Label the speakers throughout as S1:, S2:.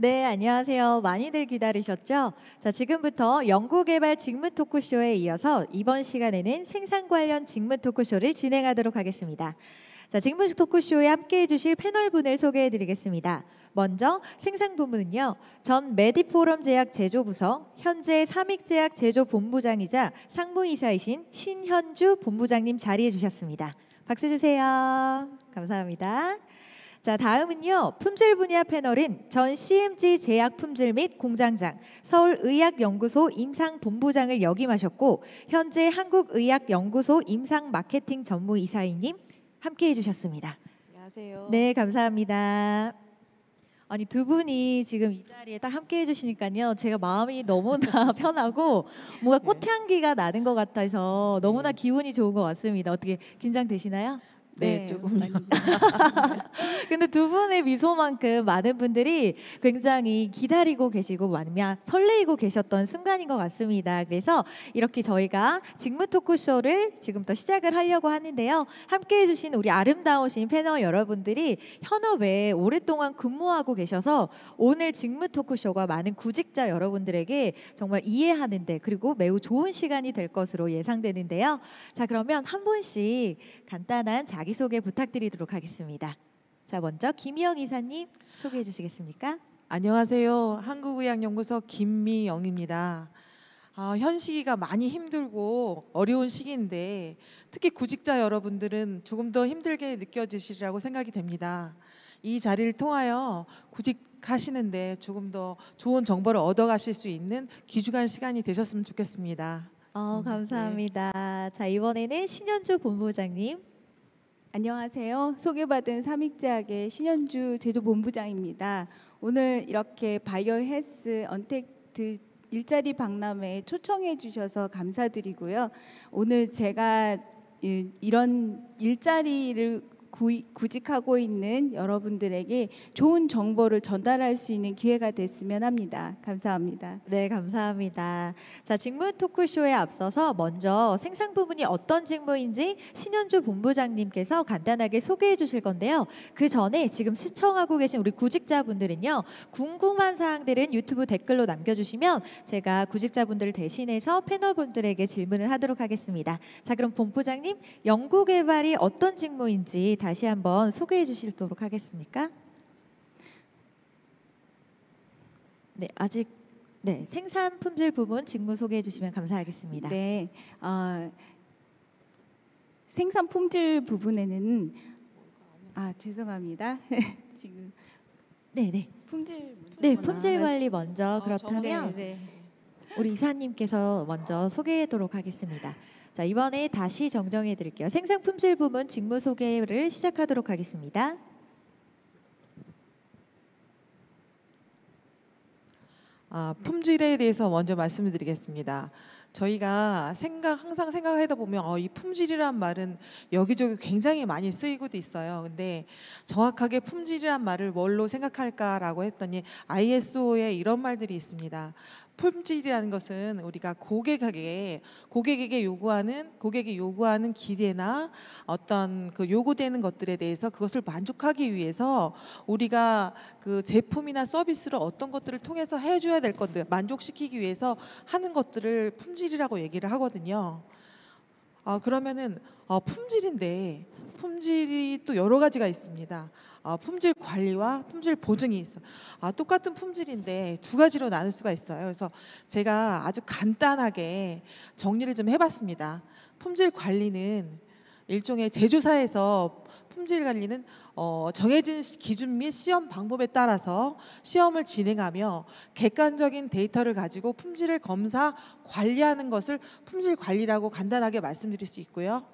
S1: 네, 안녕하세요. 많이들 기다리셨죠? 자, 지금부터 연구개발 직무 토크쇼에 이어서 이번 시간에는 생산 관련 직무 토크쇼를 진행하도록 하겠습니다. 자, 직무 토크쇼에 함께해 주실 패널분을 소개해 드리겠습니다. 먼저 생산부문은요. 전 메디포럼 제약 제조부서 현재 삼익제약 제조본부장이자 상무이사이신 신현주 본부장님 자리해 주셨습니다. 박수 주세요. 감사합니다. 자, 다음은요. 품질 분야 패널인 전 CMG 제약 품질 및 공장장 서울의학연구소 임상본부장을 역임하셨고 현재 한국의학연구소 임상 마케팅 전무이사님 함께해 주셨습니다.
S2: 안녕하세요.
S1: 네, 감사합니다. 아니, 두 분이 지금 이 자리에 딱 함께해 주시니까요. 제가 마음이 너무나 편하고 뭔가 꽃향기가 나는 것 같아서 너무나 기분이 좋은 것 같습니다. 어떻게 긴장되시나요?
S2: 네, 조금요.
S1: 근데 두 분의 미소만큼 많은 분들이 굉장히 기다리고 계시고 많으면 설레이고 계셨던 순간인 것 같습니다. 그래서 이렇게 저희가 직무 토크쇼를 지금부터 시작을 하려고 하는데요. 함께해 주신 우리 아름다우신 패널 여러분들이 현업에 오랫동안 근무하고 계셔서 오늘 직무 토크쇼가 많은 구직자 여러분들에게 정말 이해하는데 그리고 매우 좋은 시간이 될 것으로 예상되는데요. 자, 그러면 한 분씩 간단한 자기소개 부탁드리도록 하겠습니다. 자, 먼저 김희영 이사님 소개해 주시겠습니까?
S2: 안녕하세요. 한국의학연구소 김미영입니다. 현 시기가 많이 힘들고 어려운 시기인데 특히 구직자 여러분들은 조금 더 힘들게 느껴지시리라고 생각이 됩니다. 이 자리를 통하여 구직하시는데 조금 더 좋은 정보를 얻어가실 수 있는 귀중한 시간이 되셨으면 좋겠습니다.
S1: 감사합니다. 자, 이번에는 신현주 본부장님.
S3: 안녕하세요. 소개받은 삼익제약의 신현주 제조본부장입니다. 오늘 이렇게 바이오 헬스 언택트 일자리 박람회에 초청해 주셔서 감사드리고요. 오늘 제가 이런 일자리를 구직하고 있는 여러분들에게 좋은 정보를 전달할 수 있는 기회가 됐으면 합니다. 감사합니다.
S1: 네, 감사합니다. 자, 직무 토크쇼에 앞서서 먼저 생산 부문이 어떤 직무인지 신현주 본부장님께서 간단하게 소개해 주실 건데요. 그 전에 지금 시청하고 계신 우리 구직자분들은요. 궁금한 사항들은 유튜브 댓글로 남겨주시면 제가 구직자분들을 대신해서 패널분들에게 질문을 하도록 하겠습니다. 자, 그럼 본부장님 연구개발이 어떤 직무인지 다시 한번 소개해 주시도록 하겠습니까? 네, 아직 생산 품질 부문 직무 소개해 주시면 감사하겠습니다.
S3: 네, 생산 품질 부분에는 죄송합니다. 지금
S1: 품질 관리 먼저 그렇다면 우리 이사님께서 먼저 소개하도록 하겠습니다. 자, 이번에 다시 정정해 드릴게요. 생산 품질 부문 직무 소개를 시작하도록 하겠습니다.
S2: 품질에 대해서 먼저 말씀을 드리겠습니다. 저희가 항상 생각하다 보면 이 품질이란 말은 여기저기 굉장히 많이 쓰이고도 있어요. 근데 정확하게 품질이란 말을 뭘로 생각할까라고 했더니 ISO에 이런 말들이 있습니다. 품질이라는 것은 우리가 고객이 요구하는 기대나 어떤 그 요구되는 것들에 대해서 그것을 만족하기 위해서 우리가 그 제품이나 서비스를 어떤 것들을 통해서 해줘야 될 것들 만족시키기 위해서 하는 것들을 품질이라고 얘기를 하거든요. 그러면은 품질인데 품질이 또 여러 가지가 있습니다. 품질 관리와 품질 보증이 있어. 똑같은 품질인데 두 가지로 나눌 수가 있어요. 그래서 제가 아주 간단하게 정리를 좀 해봤습니다. 품질 관리는 일종의 제조사에서 품질 관리는 정해진 기준 및 시험 방법에 따라서 시험을 진행하며 객관적인 데이터를 가지고 품질을 검사 관리하는 것을 품질 관리라고 간단하게 말씀드릴 수 있고요.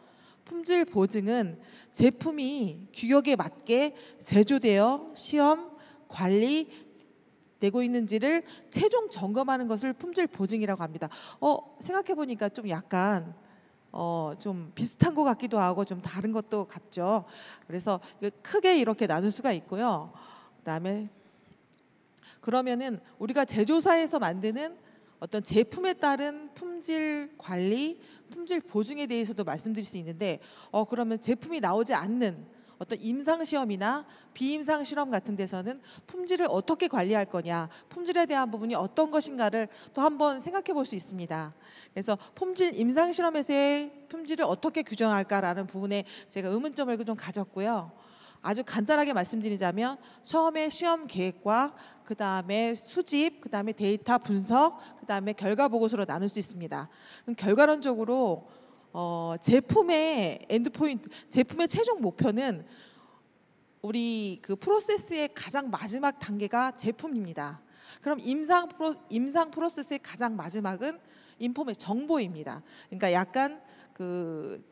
S2: 품질 보증은 제품이 규격에 맞게 제조되어 시험 관리되고 있는지를 최종 점검하는 것을 품질 보증이라고 합니다. 생각해 보니까 좀 약간 좀 비슷한 것 같기도 하고 좀 다른 것도 같죠. 그래서 크게 이렇게 나눌 수가 있고요. 그다음에 그러면은 우리가 제조사에서 만드는 어떤 제품에 따른 품질 관리, 품질 보증에 대해서도 말씀드릴 수 있는데 그러면 제품이 나오지 않는 어떤 임상 시험이나 비임상 실험 같은 데서는 품질을 어떻게 관리할 거냐, 품질에 대한 부분이 어떤 것인가를 또 한번 생각해 볼 수 있습니다. 그래서 품질 임상 실험에서의 품질을 어떻게 규정할까라는 부분에 제가 의문점을 좀 가졌고요. 아주 간단하게 말씀드리자면 처음에 시험 계획과 그 다음에 수집, 그 다음에 데이터 분석, 그 다음에 결과 보고서로 나눌 수 있습니다. 그럼 결과론적으로 제품의 엔드포인트, 제품의 최종 목표는 우리 그 프로세스의 가장 마지막 단계가 제품입니다. 그럼 임상 프로세스의 가장 마지막은 정보입니다. 그러니까 약간 그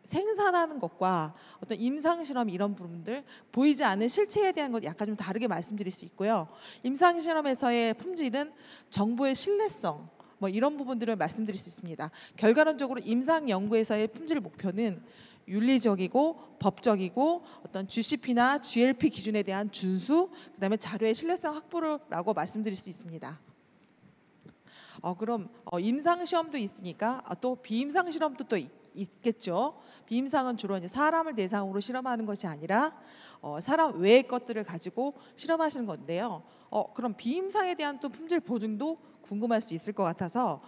S2: 생산하는 것과 어떤 임상 실험 이런 부분들, 보이지 않는 실체에 대한 것 약간 좀 다르게 말씀드릴 수 있고요. 임상 실험에서의 품질은 정보의 신뢰성 뭐 이런 부분들을 말씀드릴 수 있습니다. 결과론적으로 임상 연구에서의 품질 목표는 윤리적이고 법적이고 어떤 GCP나 GLP 기준에 대한 준수, 그다음에 자료의 신뢰성 확보라고 말씀드릴 수 있습니다. 그럼 임상 시험도 있으니까 또 비임상 실험도 또 있겠죠. 비임상은 주로 이제 사람을 대상으로 실험하는 것이 아니라 사람 외의 것들을 가지고 실험하시는 건데요. 그럼 비임상에 대한 또 품질 보증도 궁금할 수 있을 것 같아서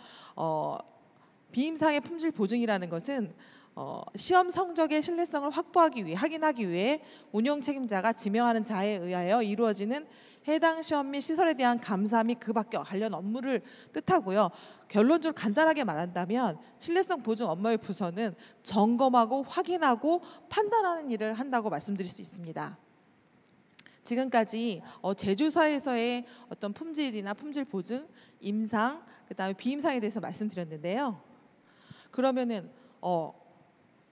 S2: 비임상의 품질 보증이라는 것은 시험 성적의 신뢰성을 확인하기 위해 운영 책임자가 지명하는 자에 의하여 이루어지는 해당 시험 및 시설에 대한 감사 및 그 밖의 관련 업무를 뜻하고요. 결론적으로 간단하게 말한다면 신뢰성 보증 업무의 부서는 점검하고 확인하고 판단하는 일을 한다고 말씀드릴 수 있습니다. 지금까지 제조사에서의 어떤 품질이나 품질 보증, 임상, 그다음에 비임상에 대해서 말씀드렸는데요. 그러면은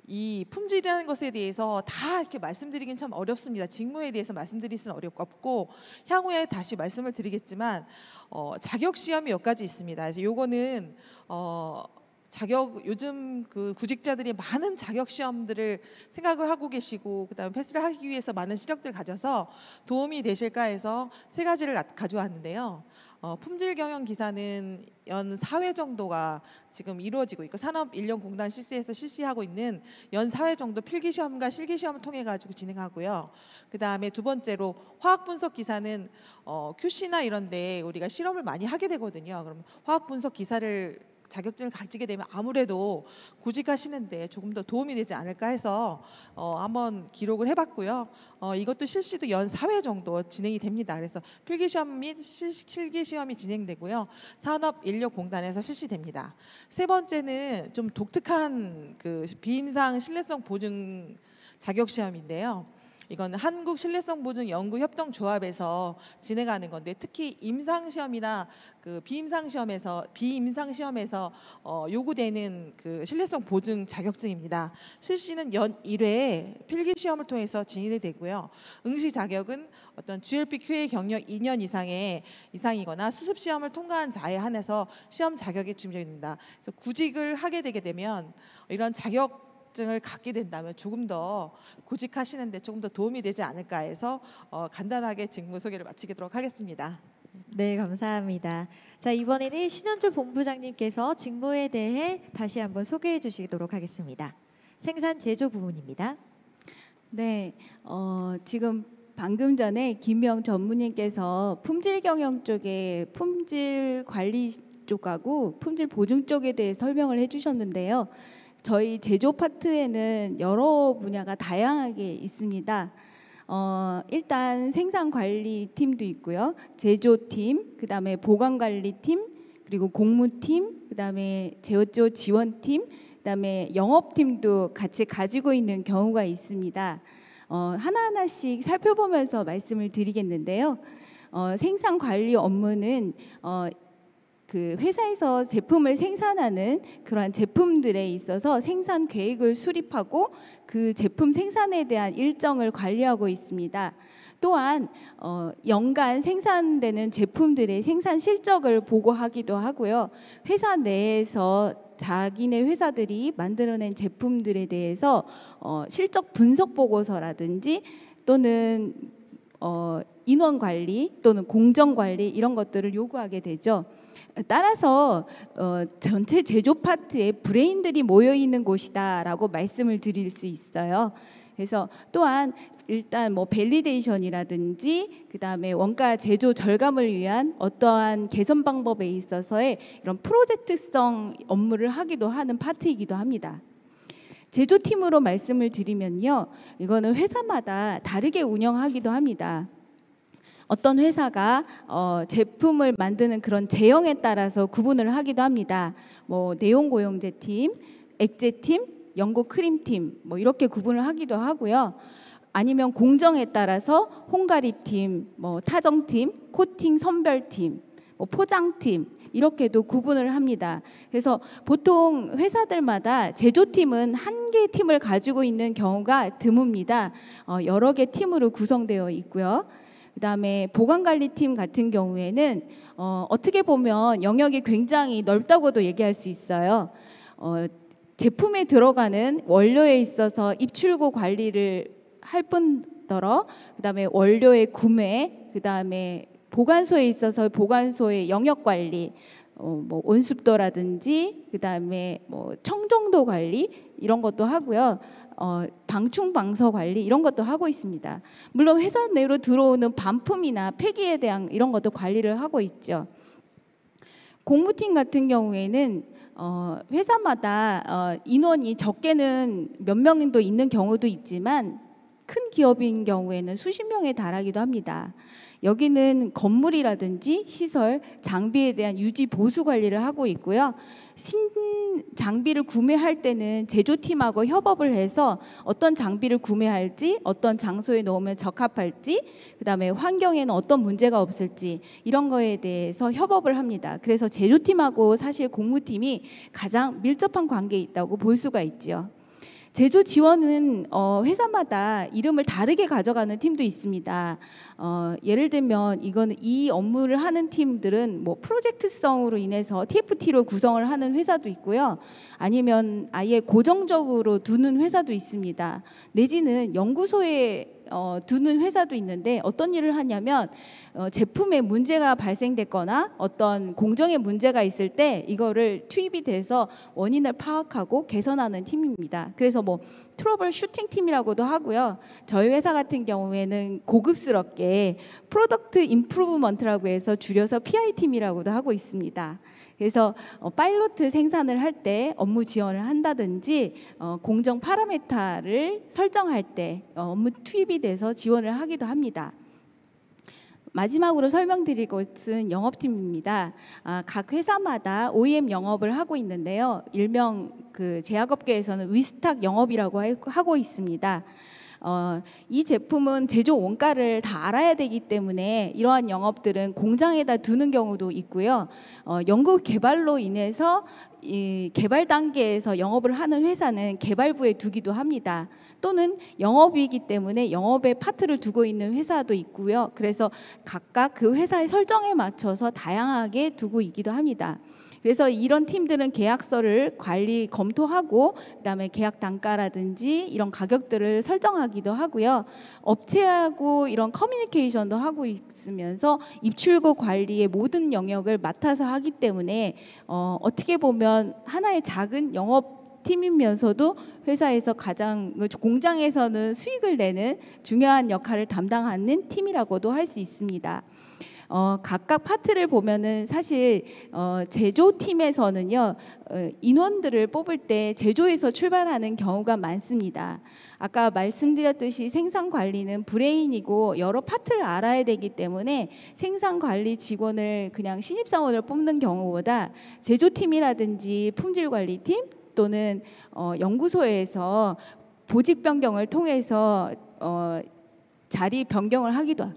S2: 이 품질이라는 것에 대해서 다 이렇게 말씀드리긴 참 어렵습니다. 직무에 대해서 말씀드릴 수는 어렵고 향후에 다시 말씀을 드리겠지만 자격 시험이 몇 가지 있습니다. 그래서 요거는 요즘 그 구직자들이 많은 자격 시험들을 생각을 하고 계시고 그다음에 패스를 하기 위해서 많은 시력들을 가져서 도움이 되실까 해서 세 가지를 가져왔는데요. 품질 경영 기사는 연 4회 정도가 지금 이루어지고 있고 산업인력공단 CC에서 실시하고 있는 연 4회 정도 필기 시험과 실기 시험을 통해 가지고 진행하고요. 그다음에 두 번째로 화학 분석 기사는 QC나 이런 데 우리가 실험을 많이 하게 되거든요. 그럼 화학 분석 기사를 자격증을 가지게 되면 아무래도 구직하시는데 조금 더 도움이 되지 않을까 해서 한번 기록을 해봤고요. 이것도 실시도 연 4회 정도 진행이 됩니다. 그래서 필기시험 및 실기시험이 진행되고요. 산업인력공단에서 실시됩니다. 세 번째는 좀 독특한 그 비임상 신뢰성 보증 자격시험인데요. 이건 한국신뢰성보증연구협동조합에서 진행하는 건데 특히 임상시험이나 그 비임상 시험에서 요구되는 그 신뢰성 보증 자격증입니다. 실시는 연 1회에 필기 시험을 통해서 진행이 되고요. 응시 자격은 어떤 GLP QA 경력 2년 이상이거나 수습 시험을 통과한 자에 한해서 시험 자격이 준비됩니다. 그래서 구직을 하게 되게 되면 이런 자격증을 갖게 된다면 조금 더 구직하시는데 조금 더 도움이 되지 않을까 해서 간단하게 직무 소개를 마치도록 하겠습니다.
S1: 네, 감사합니다. 자, 이번에는 신현주 본부장님께서 직무에 대해 다시 한번 소개해 주시도록 하겠습니다. 생산 제조 부문입니다.
S3: 네, 지금 방금 전에 김명 전무님께서 품질 경영 쪽에 품질 관리 쪽하고 품질 보증 쪽에 대해 설명을 해주셨는데요. 저희 제조 파트에는 여러 분야가 다양하게 있습니다. 일단 생산관리팀도 있고요. 제조팀, 그다음에 보관관리팀, 그리고 공무팀, 그다음에 제조 지원팀, 그다음에 영업팀도 같이 가지고 있는 경우가 있습니다. 하나하나씩 살펴보면서 말씀을 드리겠는데요. 생산관리 업무는 그 회사에서 제품을 생산하는 그러한 제품들에 있어서 생산 계획을 수립하고 그 제품 생산에 대한 일정을 관리하고 있습니다. 또한 연간 생산되는 제품들의 생산 실적을 보고하기도 하고요. 회사 내에서 자기네 회사들이 만들어낸 제품들에 대해서 실적 분석 보고서라든지 또는 인원 관리 또는 공정 관리 이런 것들을 요구하게 되죠. 따라서 전체 제조 파트에 브레인들이 모여 있는 곳이다라고 말씀을 드릴 수 있어요. 그래서 또한 일단 뭐 밸리데이션이라든지 그다음에 원가 제조 절감을 위한 어떠한 개선 방법에 있어서의 이런 프로젝트성 업무를 하기도 하는 파트이기도 합니다. 제조팀으로 말씀을 드리면요, 이거는 회사마다 다르게 운영하기도 합니다. 어떤 회사가 제품을 만드는 그런 제형에 따라서 구분을 하기도 합니다. 뭐 내용 고용제팀, 액제팀, 연고 크림팀 뭐 이렇게 구분을 하기도 하고요. 아니면 공정에 따라서 홍가립팀, 뭐 타정팀, 코팅 선별팀, 뭐 포장팀 이렇게도 구분을 합니다. 그래서 보통 회사들마다 제조팀은 한 개의 팀을 가지고 있는 경우가 드뭅니다. 여러 개 팀으로 구성되어 있고요. 그다음에 보관관리팀 같은 경우에는 어떻게 보면 영역이 굉장히 넓다고도 얘기할 수 있어요. 제품에 들어가는 원료에 있어서 입출고 관리를 할 뿐더러 그다음에 원료의 구매, 그다음에 보관소에 있어서 보관소의 영역 관리, 뭐 온습도라든지 그다음에 뭐 청정도 관리 이런 것도 하고요. 방충 방서 관리 이런 것도 하고 있습니다. 물론 회사 내로 들어오는 반품이나 폐기에 대한 이런 것도 관리를 하고 있죠. 공무팀 같은 경우에는 회사마다 인원이 적게는 몇 명도 있는 경우도 있지만 큰 기업인 경우에는 수십 명에 달하기도 합니다. 여기는 건물이라든지 시설, 장비에 대한 유지 보수 관리를 하고 있고요. 신 장비를 구매할 때는 제조팀하고 협업을 해서 어떤 장비를 구매할지, 어떤 장소에 놓으면 적합할지, 그다음에 환경에는 어떤 문제가 없을지 이런 거에 대해서 협업을 합니다. 그래서 제조팀하고 사실 공무팀이 가장 밀접한 관계에 있다고 볼 수가 있죠. 제조 지원은 회사마다 이름을 다르게 가져가는 팀도 있습니다. 예를 들면 이거는 이 업무를 하는 팀들은 뭐 프로젝트성으로 인해서 TFT로 구성을 하는 회사도 있고요. 아니면 아예 고정적으로 두는 회사도 있습니다. 내지는 연구소에 두는 회사도 있는데 어떤 일을 하냐면 제품에 문제가 발생됐거나 어떤 공정에 문제가 있을 때 이거를 투입이 돼서 원인을 파악하고 개선하는 팀입니다. 그래서 뭐 트러블 슈팅 팀이라고도 하고요. 저희 회사 같은 경우에는 고급스럽게 프로덕트 임프루브먼트라고 해서 줄여서 PI 팀이라고도 하고 있습니다. 그래서 파일로트 생산을 할 때 업무 지원을 한다든지 공정 파라메타를 설정할 때 업무 투입이 돼서 지원을 하기도 합니다. 마지막으로 설명드릴 것은 영업팀입니다. 각 회사마다 OEM 영업을 하고 있는데요. 일명 그 제약업계에서는 위스탁 영업이라고 하고 있습니다. 이 제품은 제조 원가를 다 알아야 되기 때문에 이러한 영업들은 공장에다 두는 경우도 있고요. 연구 개발로 인해서 이 개발 단계에서 영업을 하는 회사는 개발부에 두기도 합니다. 또는 영업이기 때문에 영업에 파트를 두고 있는 회사도 있고요. 그래서 각각 그 회사의 설정에 맞춰서 다양하게 두고 있기도 합니다. 그래서 이런 팀들은 계약서를 검토하고 그다음에 계약 단가라든지 이런 가격들을 설정하기도 하고요. 업체하고 이런 커뮤니케이션도 하고 있으면서 입출고 관리의 모든 영역을 맡아서 하기 때문에 어떻게 보면 하나의 작은 영업 팀이면서도 회사에서 가장 공장에서는 수익을 내는 중요한 역할을 담당하는 팀이라고도 할 수 있습니다. 각각 파트를 보면은 사실 제조팀에서는요 인원들을 뽑을 때 제조에서 출발하는 경우가 많습니다. 아까 말씀드렸듯이 생산관리는 브레인이고 여러 파트를 알아야 되기 때문에 생산관리 직원을 그냥 신입사원을 뽑는 경우보다 제조팀이라든지 품질관리팀 또는 연구소에서 보직 변경을 통해서 자리 변경을 하기도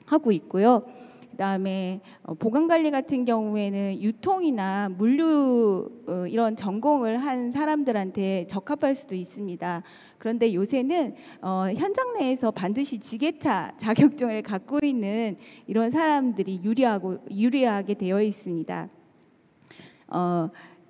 S3: 하고 있고요. 그다음에 보관관리 같은 경우에는 유통이나 물류 이런 전공을 한 사람들한테 적합할 수도 있습니다. 그런데 요새는 현장 내에서 반드시 지게차 자격증을 갖고 있는 이런 사람들이 유리하게 되어 있습니다.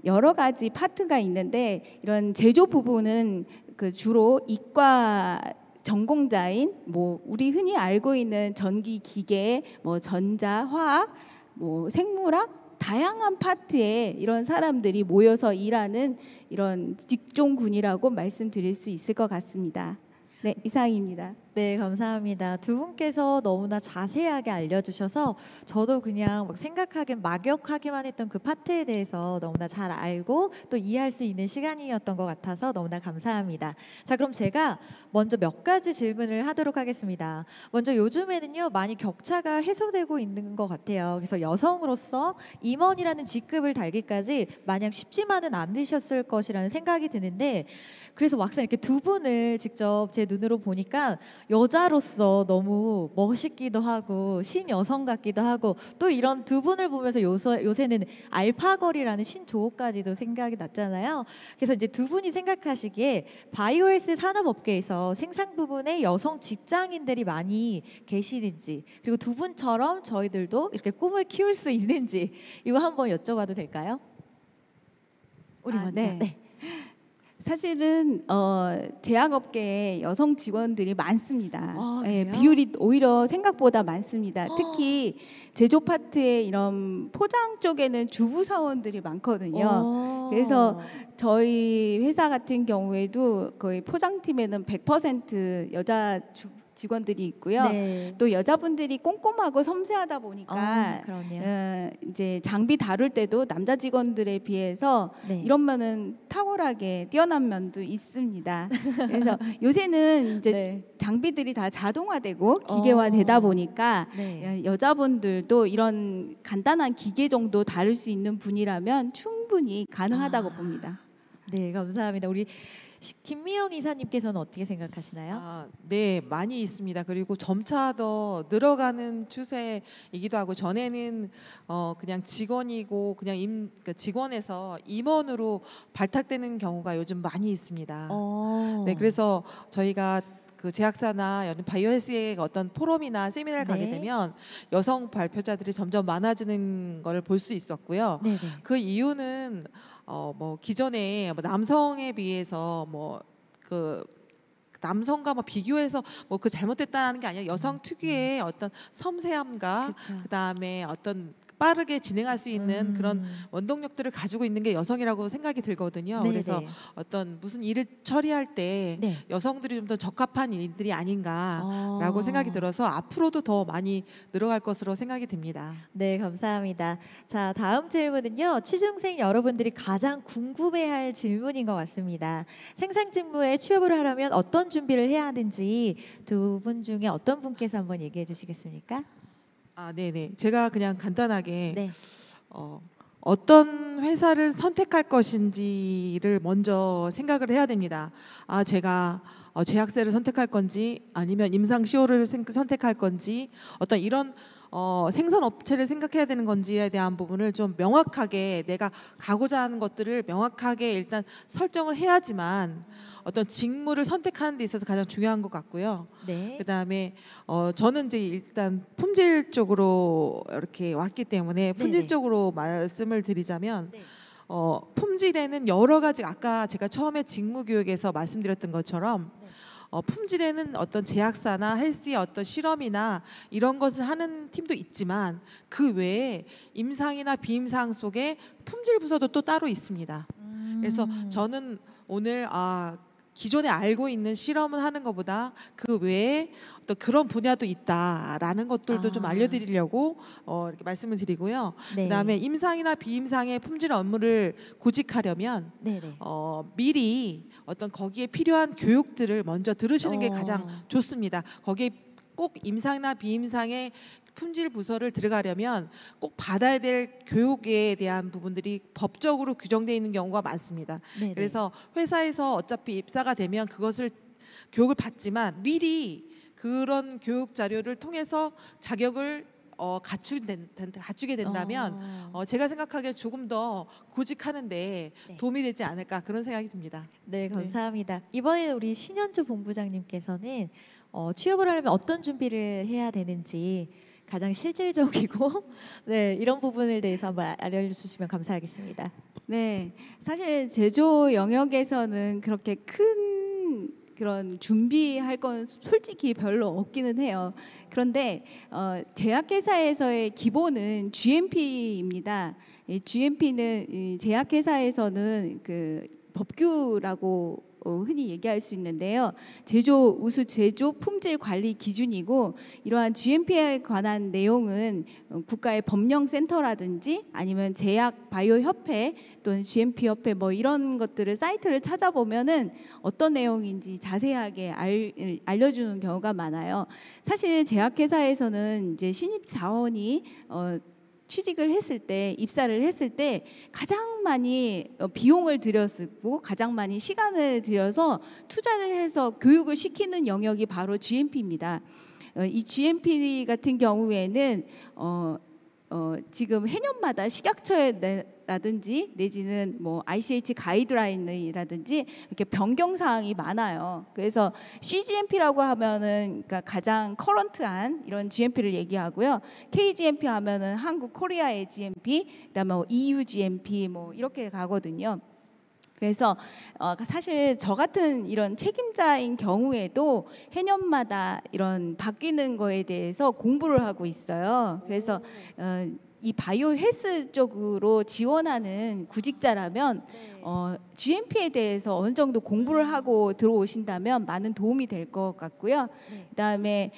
S3: 여러 가지 파트가 있는데 이런 제조 부분은 그 주로 이과 전공자인 뭐 우리 흔히 알고 있는 전기 기계, 뭐 전자, 화학, 뭐 생물학 다양한 파트에 이런 사람들이 모여서 일하는 이런 직종군이라고 말씀드릴 수 있을 것 같습니다. 네, 이상입니다.
S1: 네, 감사합니다. 두 분께서 너무나 자세하게 알려주셔서 저도 그냥 막 생각하긴 막역하기만 했던 그 파트에 대해서 너무나 잘 알고 또 이해할 수 있는 시간이었던 것 같아서 너무나 감사합니다. 자, 그럼 제가 먼저 몇 가지 질문을 하도록 하겠습니다. 먼저 요즘에는요, 많이 격차가 해소되고 있는 것 같아요. 그래서 여성으로서 임원이라는 직급을 달기까지 마냥 쉽지만은 않으셨을 것이라는 생각이 드는데, 그래서 막상 이렇게 두 분을 직접 제 눈으로 보니까 여자로서 너무 멋있기도 하고 신여성 같기도 하고, 또 이런 두 분을 보면서 요새는 알파걸이라는 신조어까지도 생각이 났잖아요. 그래서 이제 두 분이 생각하시기에 바이오헬스 산업업계에서 생산 부분에 여성 직장인들이 많이 계시는지, 그리고 두 분처럼 저희들도 이렇게 꿈을 키울 수 있는지, 이거 한번 여쭤봐도 될까요? 우리 먼저.
S3: 네. 사실은 제약업계에 여성 직원들이 많습니다.
S1: 아,
S3: 예,
S1: 그래요?
S3: 비율이 오히려 생각보다 많습니다. 특히 제조 파트의 이런 포장 쪽에는 주부 사원들이 많거든요. 그래서 저희 회사 같은 경우에도 거의 포장팀에는 100% 여자 직원들이 있고요.
S1: 네.
S3: 또 여자분들이 꼼꼼하고 섬세하다 보니까
S1: 그럼요.
S3: 이제 장비 다룰 때도 남자 직원들에 비해서
S1: 네.
S3: 이런 면은 탁월하게 뛰어난 면도 있습니다. 그래서 요새는 이제
S1: 네.
S3: 장비들이 다 자동화되고 기계화되다 보니까
S1: 네.
S3: 여자분들도 이런 간단한 기계 정도 다룰 수 있는 분이라면 충분히 가능하다고 봅니다.
S1: 네, 감사합니다. 우리 김미영 이사님께서는 어떻게 생각하시나요?
S2: 네, 많이 있습니다. 그리고 점차 더 늘어가는 추세이기도 하고, 전에는 그냥 직원이고 그냥 그러니까 직원에서 임원으로 발탁되는 경우가 요즘 많이 있습니다. 네, 그래서 저희가 그 제약사나 바이오헬스의 어떤 포럼이나 세미나를 가게
S1: 네.
S2: 되면 여성 발표자들이 점점 많아지는 걸 볼 수 있었고요.
S1: 네네.
S2: 그 이유는 뭐 기존에 뭐 남성에 비해서 뭐 그 남성과 뭐 비교해서 뭐 그 잘못됐다는 게 아니라 여성 특유의 어떤 섬세함과
S1: 그쵸.
S2: 그다음에 어떤 빠르게 진행할 수 있는 그런 원동력들을 가지고 있는 게 여성이라고 생각이 들거든요.
S1: 네네.
S2: 그래서 어떤 무슨 일을 처리할 때
S1: 네.
S2: 여성들이 좀 더 적합한 일들이 아닌가라고 생각이 들어서 앞으로도 더 많이 늘어갈 것으로 생각이 듭니다.
S1: 네, 감사합니다. 자, 다음 질문은요. 취준생 여러분들이 가장 궁금해할 질문인 것 같습니다. 생산 직무에 취업을 하려면 어떤 준비를 해야 하는지 두 분 중에 어떤 분께서 한번 얘기해 주시겠습니까?
S2: 네네. 제가 그냥 간단하게
S1: 네.
S2: 어떤 회사를 선택할 것인지를 먼저 생각을 해야 됩니다. 제가 제약사를 선택할 건지 아니면 임상 CO를 선택할 건지, 어떤 이런 생산 업체를 생각해야 되는 건지에 대한 부분을 좀 명확하게, 내가 가고자 하는 것들을 명확하게 일단 설정을 해야지만 어떤 직무를 선택하는 데 있어서 가장 중요한 것 같고요.
S1: 네.
S2: 그다음에 저는 이제 일단 품질 쪽으로 이렇게 왔기 때문에 품질
S1: 네네.
S2: 쪽으로 말씀을 드리자면,
S1: 네.
S2: 품질에는 여러 가지, 아까 제가 처음에 직무 교육에서 말씀드렸던 것처럼 품질에는 어떤 제약사나 헬스의 어떤 실험이나 이런 것을 하는 팀도 있지만, 그 외에 임상이나 비임상 속에 품질 부서도 또 따로 있습니다. 그래서 저는 오늘 기존에 알고 있는 실험을 하는 것보다 그 외에 어떤 그런 분야도 있다라는 것들도 좀 알려드리려고 이렇게 말씀을 드리고요.
S1: 네.
S2: 그다음에 임상이나 비임상의 품질 업무를 구직하려면
S1: 네네.
S2: 미리 어떤 거기에 필요한 교육들을 먼저 들으시는 게 가장 좋습니다. 거기에 꼭 임상이나 비임상의 품질 부서를 들어가려면 꼭 받아야 될 교육에 대한 부분들이 법적으로 규정되어 있는 경우가 많습니다.
S1: 네네.
S2: 그래서 회사에서 어차피 입사가 되면 그것을 교육을 받지만 미리 그런 교육 자료를 통해서 자격을 갖추게 된다면 제가 생각하기에 조금 더 구직하는데
S1: 네.
S2: 도움이 되지 않을까, 그런 생각이 듭니다.
S1: 네, 감사합니다. 이번에 우리 신현주 본부장님께서는 취업을 하려면 어떤 준비를 해야 되는지 가장 실질적이고 네, 이런 부분에 대해서 한번 알려주시면 감사하겠습니다.
S3: 네, 사실 제조 영역에서는 그렇게 큰 그런 준비할 건 솔직히 별로 없기는 해요. 그런데 제약회사에서의 기본은 GMP입니다. GMP는 제약회사에서는 그 법규라고 흔히 얘기할 수 있는데요. 제조 우수 제조 품질 관리 기준이고 이러한 GMP에 관한 내용은 국가의 법령 센터라든지 아니면 제약 바이오 협회 또는 GMP 협회 뭐 이런 것들을 사이트를 찾아보면은 어떤 내용인지 자세하게 알려주는 경우가 많아요. 사실 제약회사에서는 이제 신입 사원이 취직을 했을 때, 입사를 했을 때 가장 많이 비용을 들였고 가장 많이 시간을 들여서 투자를 해서 교육을 시키는 영역이 바로 GMP입니다. 이 GMP 같은 경우에는 지금 해년마다 식약처라든지 내지는 뭐 ICH 가이드라인이라든지 이렇게 변경 사항이 많아요. 그래서 CGMP라고 하면은 그러니까 가장 커런트한 이런 GMP를 얘기하고요. KGMP 하면은 한국 코리아의 GMP, 그다음에 EU GMP 뭐 이렇게 가거든요. 그래서 사실 저 같은 이런 책임자인 경우에도 해년마다 이런 바뀌는 거에 대해서 공부를 하고 있어요. 그래서 이 바이오 헬스 쪽으로 지원하는 구직자라면 GMP에 대해서 어느 정도 공부를 하고 들어오신다면 많은 도움이 될 것 같고요. 그다음에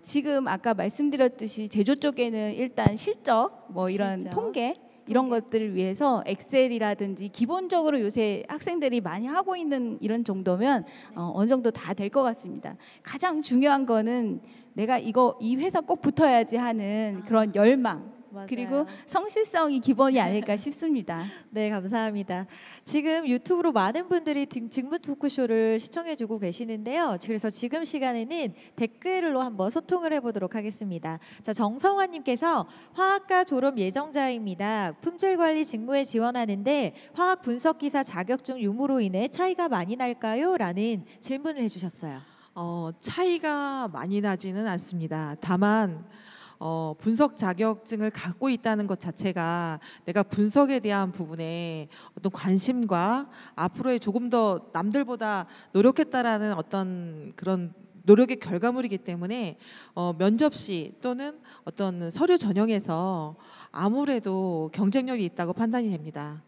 S3: 지금 아까 말씀드렸듯이 제조 쪽에는 일단 실적 뭐 이런
S1: 실적.
S3: 통계 이런 것들을 위해서 엑셀이라든지 기본적으로 요새 학생들이 많이 하고 있는 이런 정도면 어느 정도 다 될 것 같습니다. 가장 중요한 거는 내가 이 회사 꼭 붙어야지 하는 그런 열망
S1: 맞아요.
S3: 그리고 성실성이 기본이 아닐까 싶습니다.
S1: 네, 감사합니다. 지금 유튜브로 많은 분들이 직무 토크쇼를 시청해주고 계시는데요. 그래서 지금 시간에는 댓글로 한번 소통을 해보도록 하겠습니다. 자, 정성환님께서 화학과 졸업 예정자입니다. 품질관리 직무에 지원하는데 화학 분석기사 자격증 유무로 인해 차이가 많이 날까요? 라는 질문을 해주셨어요.
S2: 차이가 많이 나지는 않습니다. 다만 분석 자격증을 갖고 있다는 것 자체가 내가 분석에 대한 부분에 어떤 관심과 앞으로의 조금 더 남들보다 노력했다라는 어떤 그런 노력의 결과물이기 때문에 면접 시 또는 어떤 서류 전형에서 아무래도 경쟁력이 있다고 판단이 됩니다.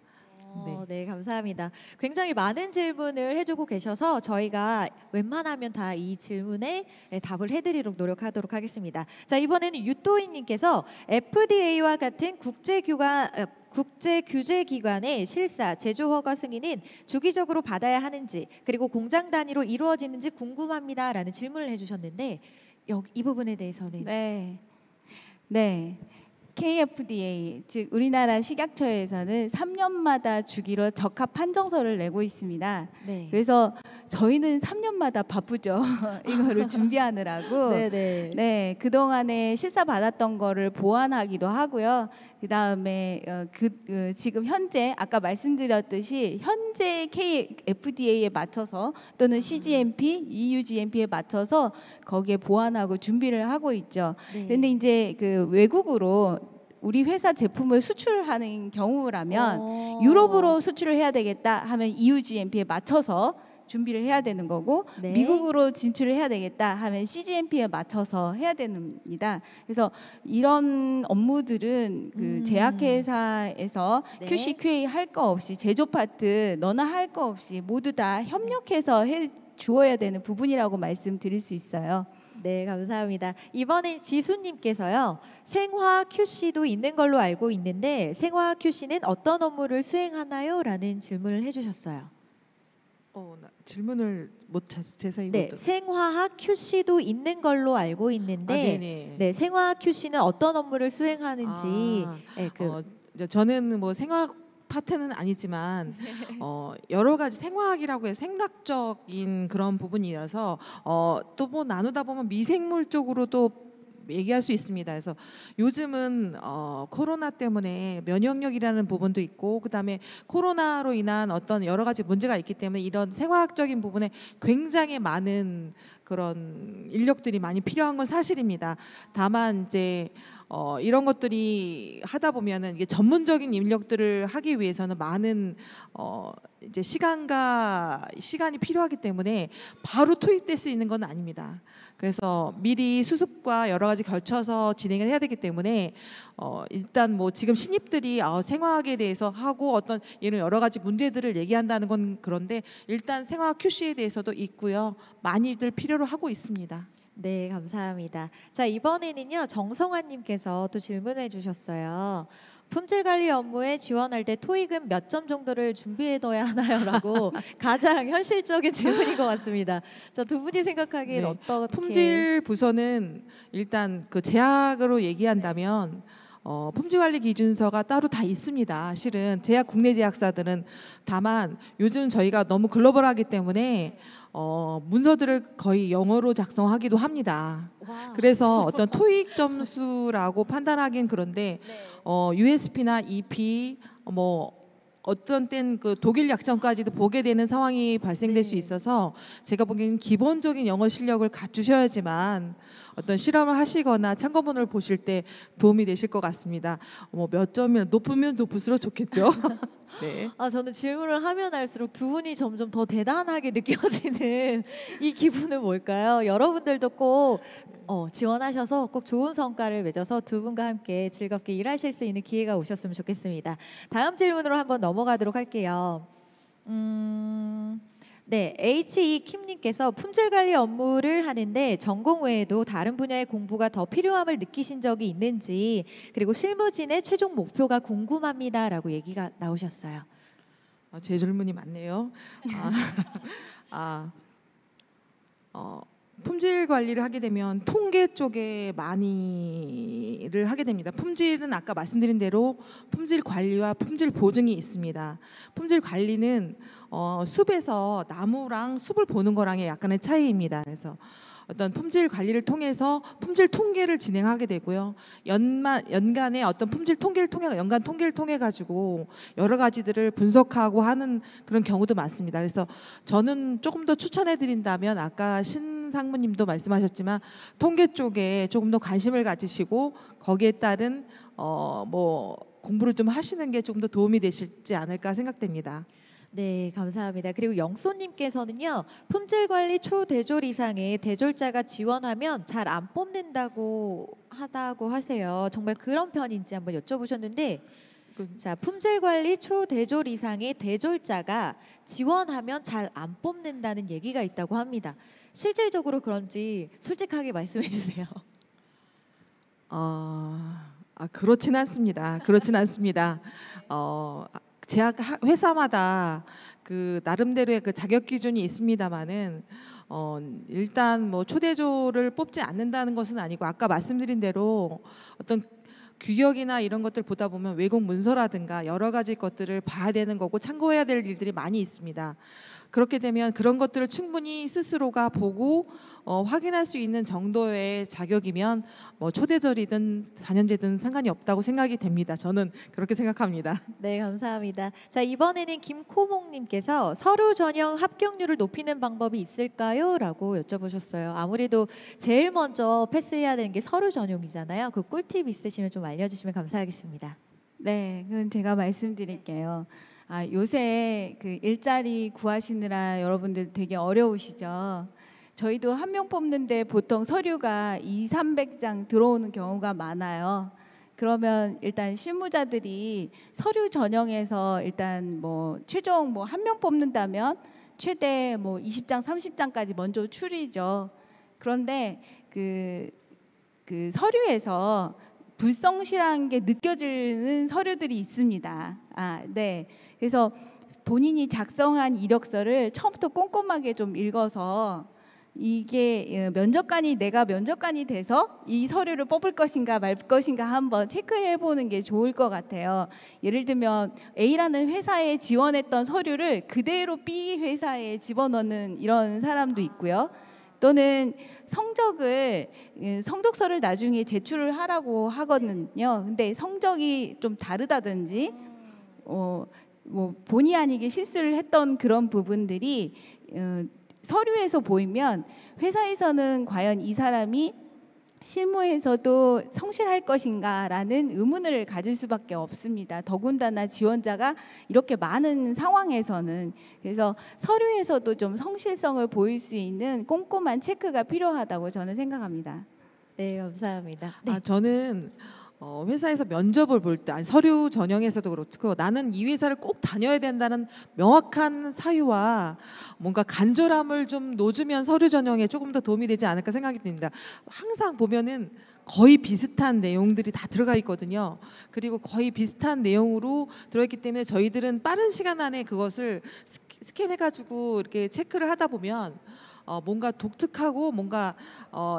S1: 네, 감사합니다. 굉장히 많은 질문을 해주고 계셔서 저희가 웬만하면 다 이 질문에 답을 해드리도록 노력하도록 하겠습니다. 자, 이번에는 유도인님께서 FDA와 같은 국제 규제 기관의 실사, 제조 허가 승인은 주기적으로 받아야 하는지 그리고 공장 단위로 이루어지는지 궁금합니다라는 질문을 해주셨는데 이 부분에 대해서는
S3: 네. KFDA 즉 우리나라 식약처에서는 3년마다 주기로 적합 판정서를 내고 있습니다.
S1: 네.
S3: 그래서 저희는 3년마다 바쁘죠. 이거를 준비하느라고.
S1: 네네.
S3: 네, 그동안에 실사 받았던 거를 보완하기도 하고요. 그다음에 지금 현재 아까 말씀드렸듯이 현재 KFDA에 맞춰서 또는 CGMP, EU GMP에 맞춰서 거기에 보완하고 준비를 하고 있죠.
S1: 네.
S3: 근데 이제 그 외국으로 우리 회사 제품을 수출하는 경우라면 유럽으로 수출을 해야 되겠다 하면 EU GMP에 맞춰서 준비를 해야 되는 거고
S1: 네.
S3: 미국으로 진출을 해야 되겠다 하면 CGMP에 맞춰서 해야 됩니다. 그래서 이런 업무들은 그 제약회사에서
S1: 네.
S3: QC, QA 할 거 없이 제조 파트 너나 할 거 없이 모두 다 협력해서 해 주어야 되는 부분이라고 말씀드릴 수 있어요.
S1: 네, 감사합니다. 이번엔 지수님께서요. 생화학 QC도 있는 걸로 알고 있는데 생화학 QC는 어떤 업무를 수행하나요? 라는 질문을 해주셨어요.
S2: 질문을 못 자세히
S1: 네,
S2: 못
S1: 생화학 QC도 있는 걸로 알고 있는데
S2: 네네.
S1: 네, 생화학 QC는 어떤 업무를 수행하는지 네,
S2: 저는 뭐 생화학 파트는 아니지만 여러 가지 생화학이라고 해서 생락적인 그런 부분이라서 또 뭐 나누다 보면 미생물 쪽으로도 얘기할 수 있습니다. 그래서 요즘은 코로나 때문에 면역력이라는 부분도 있고 그다음에 코로나로 인한 어떤 여러 가지 문제가 있기 때문에 이런 생화학적인 부분에 굉장히 많은 그런 인력들이 많이 필요한 건 사실입니다. 다만 이제 이런 것들이 하다 보면은 이게 전문적인 인력들을 하기 위해서는 많은 이제 시간이 필요하기 때문에 바로 투입될 수 있는 건 아닙니다. 그래서 미리 수습과 여러 가지 걸쳐서 진행을 해야 되기 때문에 일단 뭐 지금 신입들이 생화학에 대해서 하고 어떤 이런 여러 가지 문제들을 얘기한다는 건 그런데 일단 생화학 QC에 대해서도 있고요. 많이들 필요로 하고 있습니다.
S1: 네, 감사합니다. 자, 이번에는요, 정성환님께서 또 질문해 주셨어요. 품질 관리 업무에 지원할 때 토익은 몇 점 정도를 준비해둬야 하나요?라고 가장 현실적인 질문인 것 같습니다. 자, 두 분이 생각하기엔
S2: 네,
S1: 어떻게?
S2: 품질 부서는 일단 그 제약으로 얘기한다면 품질관리 기준서가 따로 다 있습니다. 실은 국내 제약사들은 다만 요즘 저희가 너무 글로벌하기 때문에 문서들을 거의 영어로 작성하기도 합니다.
S1: 와.
S2: 그래서 어떤 토익 점수라고 판단하긴 그런데 USP나 EP 뭐 어떤 땐 그 독일 약점까지도 보게 되는 상황이 발생될 수 있어서 제가 보기에는 기본적인 영어 실력을 갖추셔야지만 어떤 실험을 하시거나 참고문을 보실 때 도움이 되실 것 같습니다. 뭐 몇 점이면 높으면 높을수록 좋겠죠. 네.
S1: 저는 질문을 하면 할수록 두 분이 점점 더 대단하게 느껴지는 이 기분은 뭘까요? 여러분들도 꼭 지원하셔서 꼭 좋은 성과를 맺어서 두 분과 함께 즐겁게 일하실 수 있는 기회가 오셨으면 좋겠습니다. 다음 질문으로 한번 넘어가도록 할게요. 네, H.E. 킴님께서 품질 관리 업무를 하는데 전공 외에도 다른 분야의 공부가 더 필요함을 느끼신 적이 있는지, 그리고 실무진의 최종 목표가 궁금합니다라고 얘기가 나오셨어요.
S2: 제 질문이 많네요. 품질 관리를 하게 되면 통계 쪽에 많이를 하게 됩니다. 품질은 아까 말씀드린 대로 품질 관리와 품질 보증이 있습니다. 품질 관리는 숲에서 나무랑 숲을 보는 거랑의 약간의 차이입니다. 그래서 어떤 품질 관리를 통해서 품질 통계를 진행하게 되고요. 연간에 어떤 품질 통계를 통해 가지고 여러 가지들을 분석하고 하는 그런 경우도 많습니다. 그래서 저는 조금 더 추천해 드린다면 아까 신상무님도 말씀하셨지만 통계 쪽에 조금 더 관심을 가지시고 거기에 따른 뭐 공부를 좀 하시는 게 조금 더 도움이 되실지 않을까 생각됩니다.
S1: 네, 감사합니다. 그리고 영소님께서는요, 품질관리 초대졸 이상의 대졸자가 지원하면 잘 안 뽑는다고 하세요. 정말 그런 편인지 한번 여쭤보셨는데, 자, 품질관리 초대졸 이상의 대졸자가 지원하면 잘 안 뽑는다는 얘기가 있다고 합니다. 실질적으로 그런지 솔직하게 말씀해 주세요.
S2: 그렇진 않습니다. 그렇진 않습니다. 제약 회사마다 그 나름대로의 그 자격 기준이 있습니다만은 일단 뭐 초대조를 뽑지 않는다는 것은 아니고 아까 말씀드린 대로 어떤 규격이나 이런 것들 보다 보면 외국 문서라든가 여러 가지 것들을 봐야 되는 거고 참고해야 될 일들이 많이 있습니다. 그렇게 되면 그런 것들을 충분히 스스로가 보고 확인할 수 있는 정도의 자격이면 뭐 초대절이든 4년제든 상관이 없다고 생각이 됩니다. 저는 그렇게 생각합니다.
S1: 네, 감사합니다. 자, 이번에는 김코몽님께서 서류 전형 합격률을 높이는 방법이 있을까요? 라고 여쭤보셨어요. 아무래도 제일 먼저 패스해야 되는 게 서류 전형이잖아요. 그 꿀팁 있으시면 좀 알려주시면 감사하겠습니다.
S3: 네, 그건 제가 말씀드릴게요. 요새 그 일자리 구하시느라 여러분들 되게 어려우시죠? 저희도 한 명 뽑는데 보통 서류가 200~300장 들어오는 경우가 많아요. 그러면 일단 실무자들이 서류 전형에서 일단 뭐 최종 뭐 한 명 뽑는다면 최대 뭐 20장, 30장까지 먼저 추리죠. 그런데 그 서류에서 불성실한 게 느껴지는 서류들이 있습니다. 네. 그래서 본인이 작성한 이력서를 처음부터 꼼꼼하게 좀 읽어서 이게 내가 면접관이 돼서 이 서류를 뽑을 것인가 말 것인가 한번 체크해 보는 게 좋을 것 같아요. 예를 들면 A라는 회사에 지원했던 서류를 그대로 B 회사에 집어넣는 이런 사람도 있고요. 또는 성적서를 나중에 제출을 하라고 하거든요. 근데 성적이 좀 다르다든지 뭐 본의 아니게 실수를 했던 그런 부분들이 서류에서 보이면 회사에서는 과연 이 사람이 실무에서도 성실할 것인가라는 의문을 가질 수밖에 없습니다. 더군다나 지원자가 이렇게 많은 상황에서는. 그래서 서류에서도 좀 성실성을 보일 수 있는 꼼꼼한 체크가 필요하다고 저는 생각합니다.
S1: 네, 감사합니다. 네.
S2: 저는 회사에서 면접을 볼 때, 아니 서류 전형에서도 그렇고 나는 이 회사를 꼭 다녀야 된다는 명확한 사유와 뭔가 간절함을 좀 놓으면 서류 전형에 조금 더 도움이 되지 않을까 생각이 듭니다. 항상 보면은 거의 비슷한 내용들이 다 들어가 있거든요. 그리고 거의 비슷한 내용으로 들어있기 때문에 저희들은 빠른 시간 안에 그것을 스캔해가지고 이렇게 체크를 하다 보면 뭔가 독특하고 뭔가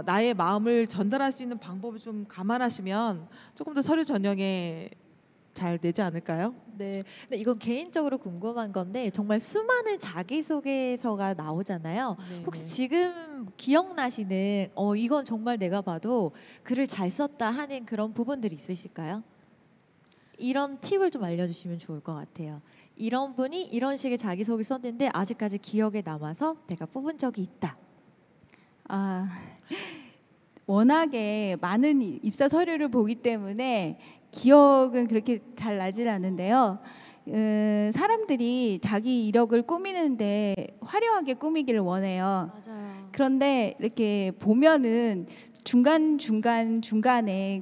S2: 나의 마음을 전달할 수 있는 방법을 좀 감안하시면 조금 더 서류 전형에 잘 되지 않을까요?
S1: 네. 근데 이건 개인적으로 궁금한 건데 정말 수많은 자기소개서가 나오잖아요.
S2: 네,
S1: 혹시
S2: 네.
S1: 지금 기억나시는 이건 정말 내가 봐도 글을 잘 썼다 하는 그런 부분들이 있으실까요? 이런 팁을 좀 알려주시면 좋을 것 같아요. 이런 분이 이런 식의 자기소개 썼는데 아직까지 기억에 남아서 내가 뽑은 적이 있다.
S3: 워낙에 많은 입사 서류를 보기 때문에 기억은 그렇게 잘 나질 않는데요. 사람들이 자기 이력을 꾸미는데 화려하게 꾸미기를 원해요.
S1: 맞아요.
S3: 그런데 이렇게 보면은 중간에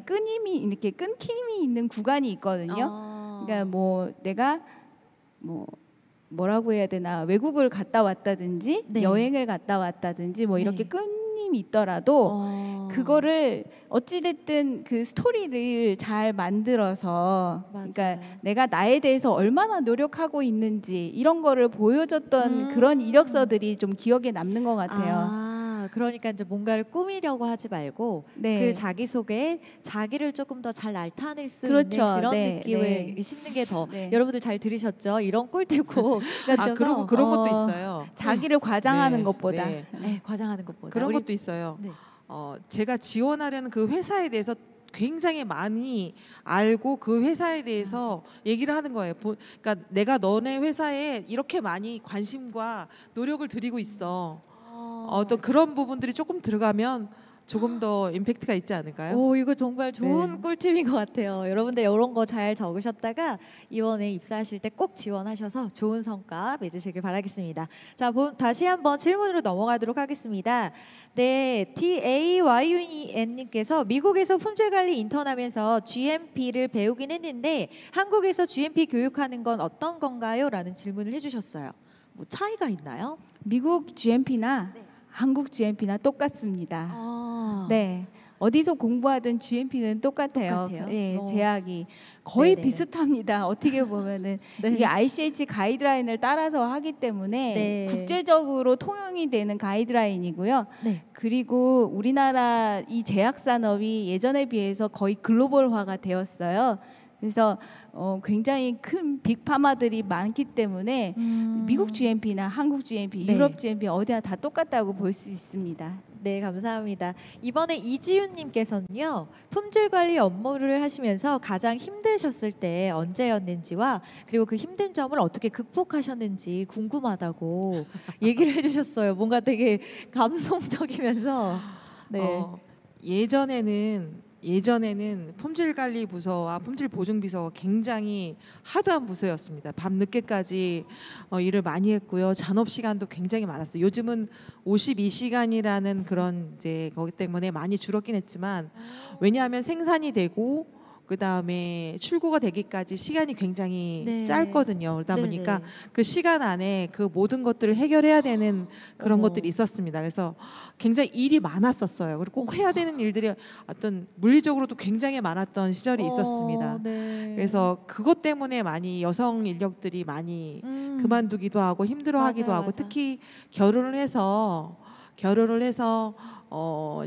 S3: 이렇게 끊김이 있는 구간이 있거든요. 그러니까 뭐 내가 뭐라고 해야 되나, 외국을 갔다 왔다든지
S1: 네.
S3: 여행을 갔다 왔다든지 뭐 이렇게
S1: 네.
S3: 끊임이 있더라도 그거를 어찌됐든 그 스토리를 잘 만들어서, 그러니까
S1: 맞아요.
S3: 내가 나에 대해서 얼마나 노력하고 있는지 이런 거를 보여줬던 그런 이력서들이 좀 기억에 남는 것 같아요.
S1: 그러니까 이제 뭔가를 꾸미려고 하지 말고
S3: 네.
S1: 그 자기소개에 자기를 조금 더 잘 나타낼 수
S3: 그렇죠.
S1: 있는 그런
S3: 네,
S1: 느낌을
S3: 네.
S1: 싣는 게 더
S3: 네.
S1: 여러분들 잘 들으셨죠? 이런 꿀팁 꼭
S2: 그리고 그런 것도 있어요.
S3: 자기를 과장하는
S2: 네,
S3: 것보다.
S2: 네.
S1: 네, 과장하는 것보다
S2: 그런
S1: 우리-
S2: 것도 있어요.
S1: 네.
S2: 제가 지원하려는 그 회사에 대해서 굉장히 많이 알고 그 회사에 대해서 얘기를 하는 거예요. 그러니까 내가 너네 회사에 이렇게 많이 관심과 노력을 들이고 있어. 어떤 그런 부분들이 조금 들어가면 조금 더 임팩트가 있지 않을까요?
S1: 오, 이거 정말 좋은
S2: 네.
S1: 꿀팁인 것 같아요. 여러분들 이런 거 잘 적으셨다가 이번에 입사하실 때 꼭 지원하셔서 좋은 성과 맺으시길 바라겠습니다. 자, 다시 한번 질문으로 넘어가도록 하겠습니다. 네, DAYUN님께서 미국에서 품질관리 인턴하면서 GMP를 배우긴 했는데 한국에서 GMP 교육하는 건 어떤 건가요? 라는 질문을 해주셨어요. 뭐 차이가 있나요?
S3: 미국 GMP나
S1: 네.
S3: 한국 GMP나 똑같습니다. 네. 어디서 공부하든 GMP는 똑같아요.
S1: 똑같아요?
S3: 네, 제약이 거의
S1: 네네네.
S3: 비슷합니다. 어떻게 보면은
S1: 네.
S3: 이게 ICH 가이드라인을 따라서 하기 때문에
S1: 네.
S3: 국제적으로 통용이 되는 가이드라인이고요.
S1: 네.
S3: 그리고 우리나라 이 제약 산업이 예전에 비해서 거의 글로벌화가 되었어요. 그래서 굉장히 큰 빅파마들이 많기 때문에 미국 GMP나 한국 GMP,
S1: 네.
S3: 유럽 GMP 어디나 다 똑같다고 볼 수 있습니다.
S1: 네, 감사합니다. 이번에 이지윤님께서는요, 품질 관리 업무를 하시면서 가장 힘드셨을 때 언제였는지와 그리고 그 힘든 점을 어떻게 극복하셨는지 궁금하다고 얘기를 해주셨어요. 뭔가 되게 감동적이면서. 네.
S2: 예전에는 품질관리 부서와 품질보증 비서가 굉장히 하드한 부서였습니다. 밤 늦게까지 일을 많이 했고요. 잔업 시간도 굉장히 많았어요. 요즘은 52시간이라는 그런 이제 거기 때문에 많이 줄었긴 했지만, 왜냐하면 생산이 되고 그다음에 출고가 되기까지 시간이 굉장히
S1: 네.
S2: 짧거든요. 그러다
S1: 네네.
S2: 보니까 그 시간 안에 그 모든 것들을 해결해야 되는 그런
S1: 어머.
S2: 것들이 있었습니다. 그래서 굉장히 일이 많았었어요. 그리고 꼭 해야 되는 일들이 어떤 물리적으로도 굉장히 많았던 시절이 있었습니다.
S1: 네.
S2: 그래서 그것 때문에 많이 여성 인력들이 많이 그만두기도 하고 힘들어하기도
S1: 맞아요,
S2: 하고,
S1: 맞아.
S2: 특히 결혼을 해서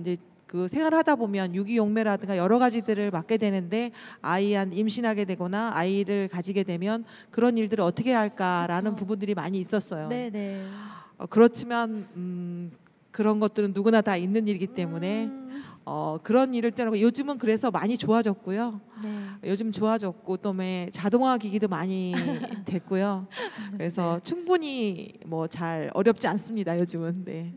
S2: 이제 그 생활하다 보면 유기용매라든가 여러 가지들을 맡게 되는데, 임신하게 되거나 아이를 가지게 되면 그런 일들을 어떻게 할까라는
S1: 그쵸.
S2: 부분들이 많이 있었어요.
S1: 네네.
S2: 그렇지만 그런 것들은 누구나 다 있는 일이기 때문에 그런 일을 때문에 요즘은 그래서 많이 좋아졌고요.
S1: 네.
S2: 요즘 좋아졌고 또 자동화 기기도 많이 됐고요. 그래서 충분히 뭐 잘 어렵지 않습니다. 요즘은. 네.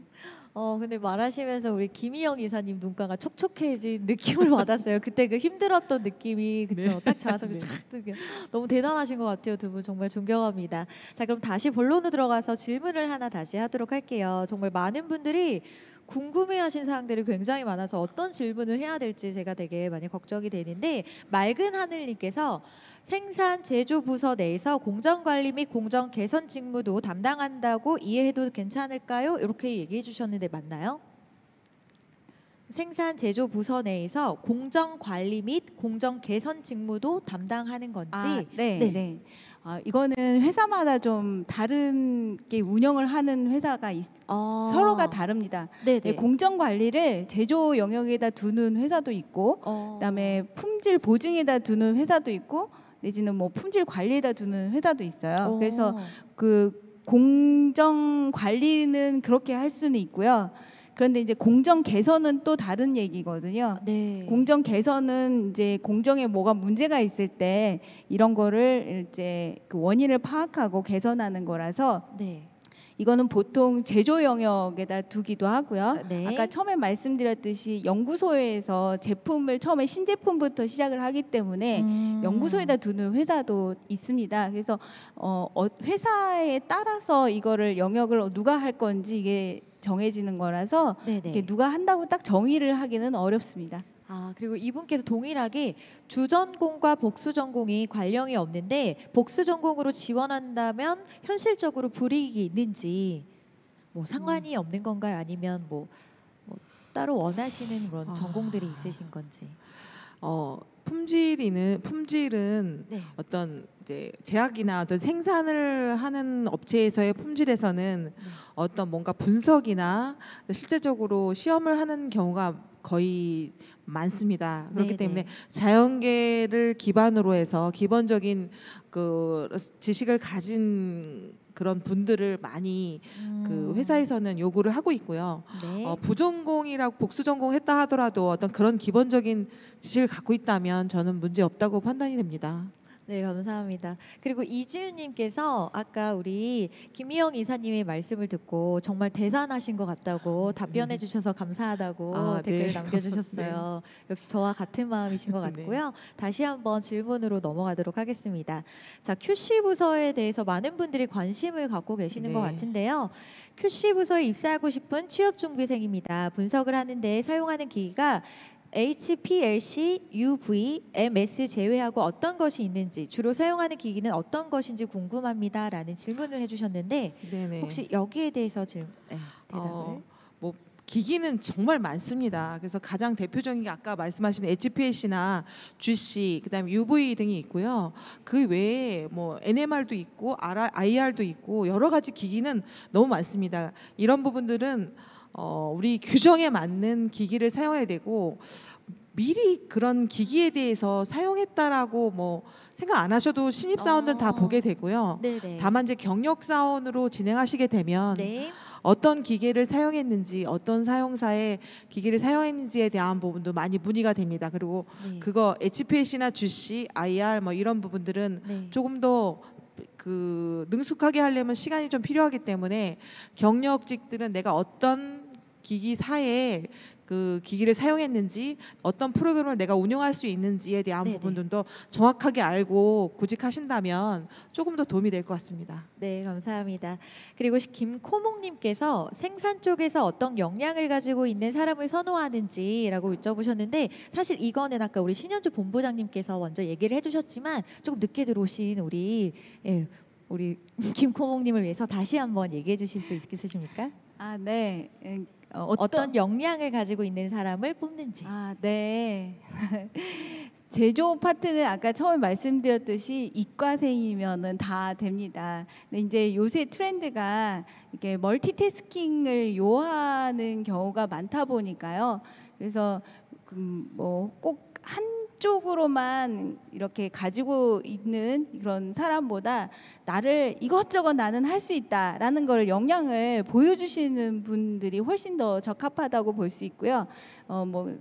S1: 근데 말하시면서 우리 김희영 이사님 눈가가 촉촉해진 느낌을 받았어요. 그때 그 힘들었던 느낌이 그쵸?
S2: 네.
S1: 딱 자석을
S2: 네.
S1: 쫙 뜨게. 너무 대단하신 것 같아요. 두 분 정말 존경합니다. 자, 그럼 다시 본론으로 들어가서 질문을 하나 다시 하도록 할게요. 정말 많은 분들이 궁금해하신 사항들이 굉장히 많아서 어떤 질문을 해야 될지 제가 되게 많이 걱정이 되는데, 맑은 하늘님께서 생산 제조 부서 내에서 공정 관리 및 공정 개선 직무도 담당한다고 이해해도 괜찮을까요? 이렇게 얘기해 주셨는데 맞나요? 생산 제조 부서 내에서 공정 관리 및 공정 개선 직무도 담당하는 건지.
S3: 네,
S1: 네.
S3: 네. 이거는 회사마다 좀 다른 게 운영을 하는 회사가 서로가 다릅니다.
S1: 네네.
S3: 네, 공정 관리를 제조 영역에다 두는 회사도 있고, 그다음에 품질 보증에다 두는 회사도 있고, 내지는 뭐 품질 관리에다 두는 회사도 있어요. 그래서 그 공정 관리는 그렇게 할 수는 있고요. 그런데 이제 공정 개선은 또 다른 얘기거든요.
S1: 네.
S3: 공정 개선은 이제 공정에 뭐가 문제가 있을 때 이런 거를 이제 그 원인을 파악하고 개선하는 거라서
S1: 네.
S3: 이거는 보통 제조 영역에다 두기도 하고요.
S1: 네.
S3: 아까 처음에 말씀드렸듯이 연구소에서 제품을 처음에 신제품부터 시작을 하기 때문에 연구소에다 두는 회사도 있습니다. 그래서 회사에 따라서 이거를 영역을 누가 할 건지 이게 정해지는 거라서
S1: 네네.
S3: 이게 누가 한다고 딱 정의를 하기는 어렵습니다.
S1: 그리고 이분께서 동일하게 주전공과 복수전공이 관련이 없는데 복수전공으로 지원한다면 현실적으로 불이익이 있는지 뭐 상관이 없는 건가요? 아니면 뭐 따로 원하시는 그런 전공들이 있으신 건지.
S2: 품질은
S1: 네.
S2: 어떤 이제 제약이나 어떤 생산을 하는 업체에서의 품질에서는 어떤 뭔가 분석이나 실제적으로 시험을 하는 경우가 거의 많습니다. 그렇기
S1: 네네.
S2: 때문에 자연계를 기반으로 해서 기본적인 그 지식을 가진 그런 분들을 많이 그 회사에서는 요구를 하고 있고요.
S1: 네.
S2: 부전공이라고 복수전공 했다 하더라도 어떤 그런 기본적인 지식을 갖고 있다면 저는 문제 없다고 판단이 됩니다.
S1: 네, 감사합니다. 그리고 이지윤님께서 아까 우리 김희영 이사님의 말씀을 듣고 정말 대단하신 것 같다고 답변해 주셔서 감사하다고 댓글
S2: 네,
S1: 남겨주셨어요. 역시 저와 같은 마음이신 것
S2: 네.
S1: 같고요. 다시 한번 질문으로 넘어가도록 하겠습니다. 자, QC 부서에 대해서 많은 분들이 관심을 갖고 계시는 것
S2: 네.
S1: 같은데요. QC 부서에 입사하고 싶은 취업 준비생입니다. 분석을 하는데 사용하는 기기가 HPLC, UV, MS 제외하고 어떤 것이 있는지, 주로 사용하는 기기는 어떤 것인지 궁금합니다라는 질문을 해주셨는데
S2: 네네.
S1: 혹시 여기에 대해서 대답을?
S2: 뭐 기기는 정말 많습니다. 그래서 가장 대표적인 게 아까 말씀하신 HPLC나 GC, 그다음에 UV 등이 있고요. 그 외에 뭐 NMR도 있고 IR도 있고 여러 가지 기기는 너무 많습니다. 이런 부분들은 우리 규정에 맞는 기기를 사용해야 되고 미리 그런 기기에 대해서 사용했다라고 뭐 생각 안 하셔도 신입 사원들은 다 보게 되고요.
S1: 네네.
S2: 다만 이제 경력 사원으로 진행하시게 되면
S1: 네.
S2: 어떤 기계를 사용했는지, 어떤 사용사의 기기를 사용했는지에 대한 부분도 많이 문의가 됩니다. 그리고
S1: 네.
S2: 그거 HPLC나 GC, IR 뭐 이런 부분들은
S1: 네.
S2: 조금 더 그 능숙하게 하려면 시간이 좀 필요하기 때문에 경력직들은 내가 어떤 기기사에 그 기기를 사용했는지 어떤 프로그램을 내가 운영할 수 있는지에 대한
S1: 네네.
S2: 부분들도 정확하게 알고 구직하신다면 조금 더 도움이 될 것 같습니다.
S1: 네, 감사합니다. 그리고 김코몽님께서 생산 쪽에서 어떤 역량을 가지고 있는 사람을 선호하는지라고 여쭤보셨는데 사실 이거는 아까 우리 신현주 본부장님께서 먼저 얘기를 해주셨지만 조금 늦게 들어오신 우리 김코몽님을 위해서 다시 한번 얘기해 주실 수 있으십니까?
S3: 네.
S1: 어떤 역량을 가지고 있는 사람을 뽑는지.
S3: 네. 제조 파트는 아까 처음에 말씀드렸듯이 이과생이면은 다 됩니다. 근데 이제 요새 트렌드가 이렇게 멀티태스킹을 요하는 경우가 많다 보니까요. 그래서 뭐 꼭 한쪽으로만 이렇게 가지고 있는 그런 사람보다 나를 이것저것 나는 할 수 있다라는 걸 역량을 보여주시는 분들이 훨씬 더 적합하다고 볼 수 있고요. 뭐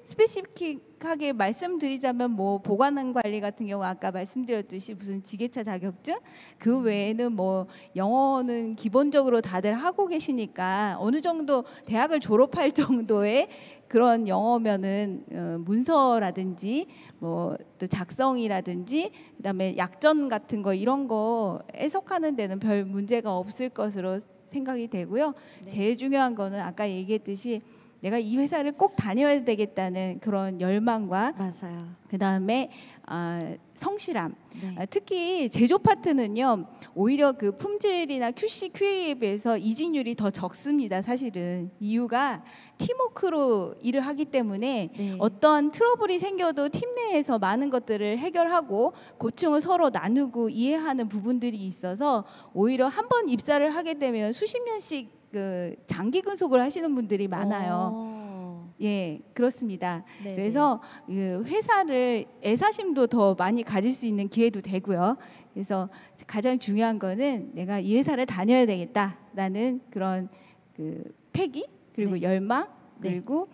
S3: 스페시픽하게 말씀드리자면 뭐 보관원 관리 같은 경우 아까 말씀드렸듯이 무슨 지게차 자격증 그 외에는 뭐 영어는 기본적으로 다들 하고 계시니까 어느 정도 대학을 졸업할 정도의 그런 영어면은 문서라든지 뭐 또 작성이라든지 그다음에 약전 같은 거 이런 거 해석하는 데는 별 문제가 없을 것으로 생각이 되고요.
S1: 네.
S3: 제일 중요한 거는 아까 얘기했듯이 내가 이 회사를 꼭 다녀야 되겠다는 그런 열망과
S1: 맞아요.
S3: 그다음에 성실함.
S1: 네.
S3: 특히 제조 파트는요. 오히려 그 품질이나 QC, QA에 비해서 이직률이 더 적습니다. 사실은 이유가 팀워크로 일을 하기 때문에
S1: 네.
S3: 어떤 트러블이 생겨도 팀 내에서 많은 것들을 해결하고 고충을 서로 나누고 이해하는 부분들이 있어서 오히려 한 번 입사를 하게 되면 수십 년씩 그 장기 근속을 하시는 분들이 많아요. 예, 그렇습니다.
S1: 네네.
S3: 그래서 그 회사를 애사심도 더 많이 가질 수 있는 기회도 되고요. 그래서 가장 중요한 거는 내가 이 회사를 다녀야 되겠다라는 그런 그 패기 그리고
S1: 네.
S3: 열망
S1: 네.
S3: 그리고